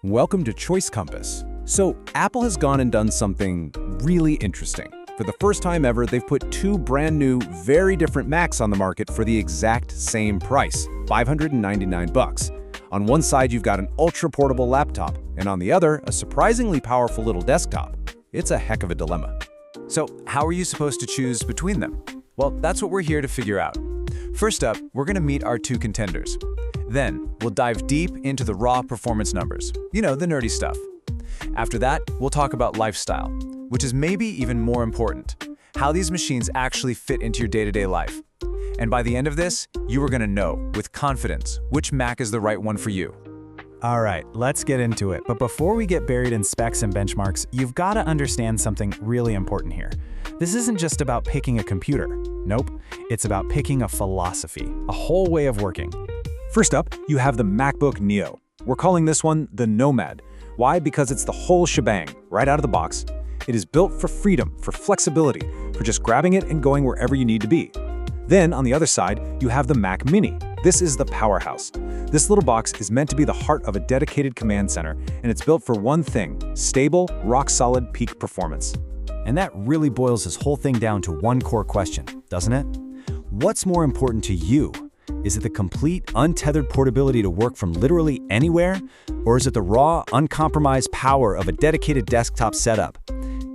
Welcome to Choice Compass. So, Apple has gone and done something really interesting. For the first time ever, they've put two brand new, very different Macs on the market for the exact same price, $599. On one side, you've got an ultra-portable laptop, and on the other, a surprisingly powerful little desktop. It's a heck of a dilemma. So, how are you supposed to choose between them? Well, that's what we're here to figure out. First up, we're going to meet our two contenders. Then, we'll dive deep into the raw performance numbers. You know, the nerdy stuff. After that, we'll talk about lifestyle, which is maybe even more important. How these machines actually fit into your day-to-day life. And by the end of this, you are going to know, with confidence, which Mac is the right one for you. All right, let's get into it. But before we get buried in specs and benchmarks, you've got to understand something really important here. This isn't just about picking a computer. Nope, it's about picking a philosophy, a whole way of working. First up, you have the MacBook Neo. We're calling this one the Nomad. Why? Because it's the whole shebang, right out of the box. It is built for freedom, for flexibility, for just grabbing it and going wherever you need to be. Then, on the other side, you have the Mac Mini. This is the powerhouse. This little box is meant to be the heart of a dedicated command center, and it's built for one thing: stable, rock-solid peak performance. And that really boils this whole thing down to one core question, doesn't it? What's more important to you? Is it the complete, untethered portability to work from literally anywhere? Or is it the raw, uncompromised power of a dedicated desktop setup?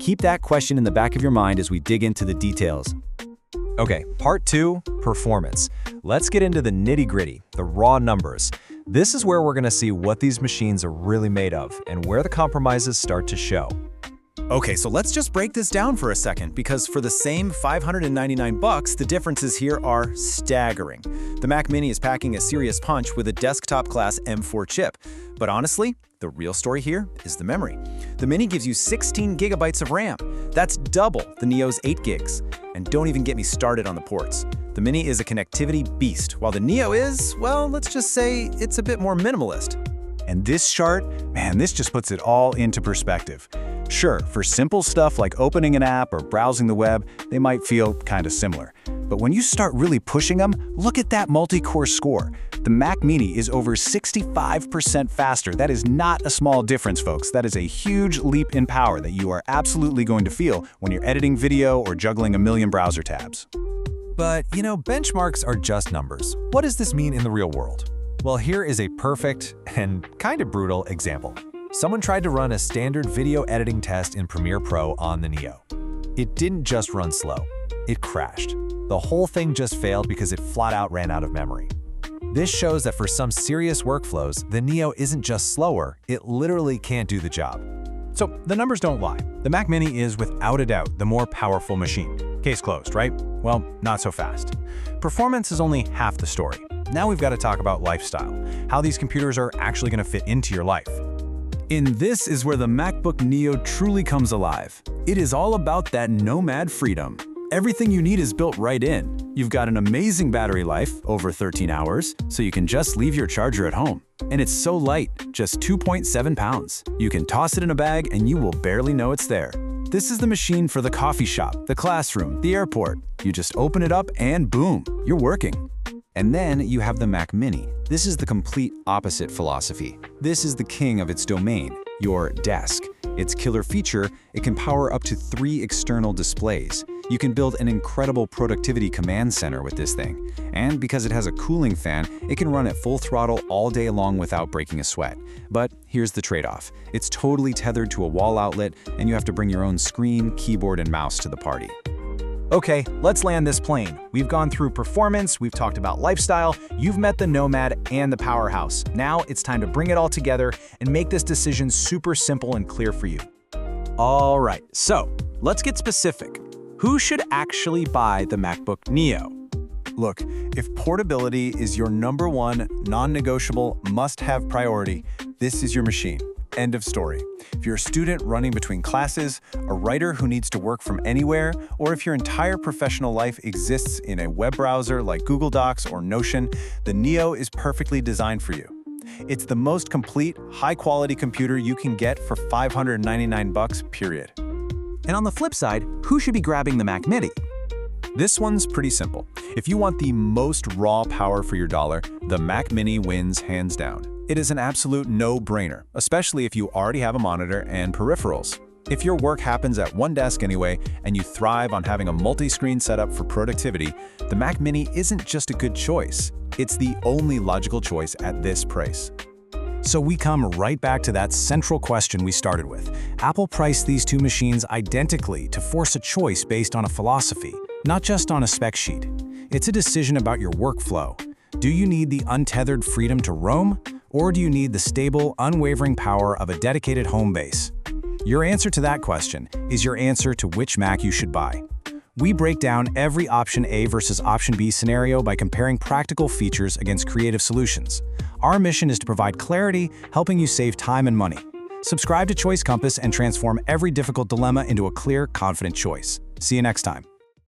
Keep that question in the back of your mind as we dig into the details. Okay, part 2, performance. Let's get into the nitty-gritty, the raw numbers. This is where we're going to see what these machines are really made of and where the compromises start to show. Okay, so let's just break this down for a second, because for the same $599, the differences here are staggering. The Mac Mini is packing a serious punch with a desktop-class M4 chip. But honestly, the real story here is the memory. The Mini gives you 16 gigabytes of RAM. That's double the Neo's 8 gigs. And don't even get me started on the ports. The Mini is a connectivity beast, while the Neo is, well, let's just say it's a bit more minimalist. And this chart, man, this just puts it all into perspective. Sure, for simple stuff like opening an app or browsing the web, they might feel kind of similar. But when you start really pushing them, look at that multi-core score. The Mac Mini is over 65% faster. That is not a small difference, folks. That is a huge leap in power that you are absolutely going to feel when you're editing video or juggling a million browser tabs. But, you know, benchmarks are just numbers. What does this mean in the real world? Well, here is a perfect and kind of brutal example. Someone tried to run a standard video editing test in Premiere Pro on the Neo. It didn't just run slow, it crashed. The whole thing just failed because it flat out ran out of memory. This shows that for some serious workflows, the Neo isn't just slower, it literally can't do the job. So the numbers don't lie. The Mac Mini is without a doubt the more powerful machine. Case closed, right? Well, not so fast. Performance is only half the story. Now we've got to talk about lifestyle, how these computers are actually going to fit into your life. And this is where the MacBook Neo truly comes alive. It is all about that nomad freedom. Everything you need is built right in. You've got an amazing battery life, over 13 hours, so you can just leave your charger at home. And it's so light, just 2.7 pounds. You can toss it in a bag and you will barely know it's there. This is the machine for the coffee shop, the classroom, the airport. You just open it up and boom, you're working. And then you have the Mac Mini. This is the complete opposite philosophy. This is the king of its domain, your desk. Its killer feature, it can power up to 3 external displays. You can build an incredible productivity command center with this thing. And because it has a cooling fan, it can run at full throttle all day long without breaking a sweat. But here's the trade-off. It's totally tethered to a wall outlet, and you have to bring your own screen, keyboard, and mouse to the party. Okay, let's land this plane. We've gone through performance, we've talked about lifestyle, you've met the Nomad and the powerhouse. Now it's time to bring it all together and make this decision super simple and clear for you. All right, so let's get specific. Who should actually buy the MacBook Neo? Look, if portability is your #1 non-negotiable must-have priority, this is your machine. End of story. If you're a student running between classes, a writer who needs to work from anywhere, or if your entire professional life exists in a web browser like Google Docs or Notion, the Neo is perfectly designed for you. It's the most complete, high-quality computer you can get for $599, period. And on the flip side, who should be grabbing the Mac Mini? This one's pretty simple. If you want the most raw power for your dollar, the Mac Mini wins hands down. It is an absolute no-brainer, especially if you already have a monitor and peripherals. If your work happens at one desk anyway, and you thrive on having a multi-screen setup for productivity, the Mac Mini isn't just a good choice. It's the only logical choice at this price. So we come right back to that central question we started with. Apple priced these two machines identically to force a choice based on a philosophy, not just on a spec sheet. It's a decision about your workflow. Do you need the untethered freedom to roam, or do you need the stable, unwavering power of a dedicated home base? Your answer to that question is your answer to which Mac you should buy. We break down every option A versus option B scenario by comparing practical features against creative solutions. Our mission is to provide clarity, helping you save time and money. Subscribe to Choice Compass and transform every difficult dilemma into a clear, confident choice. See you next time.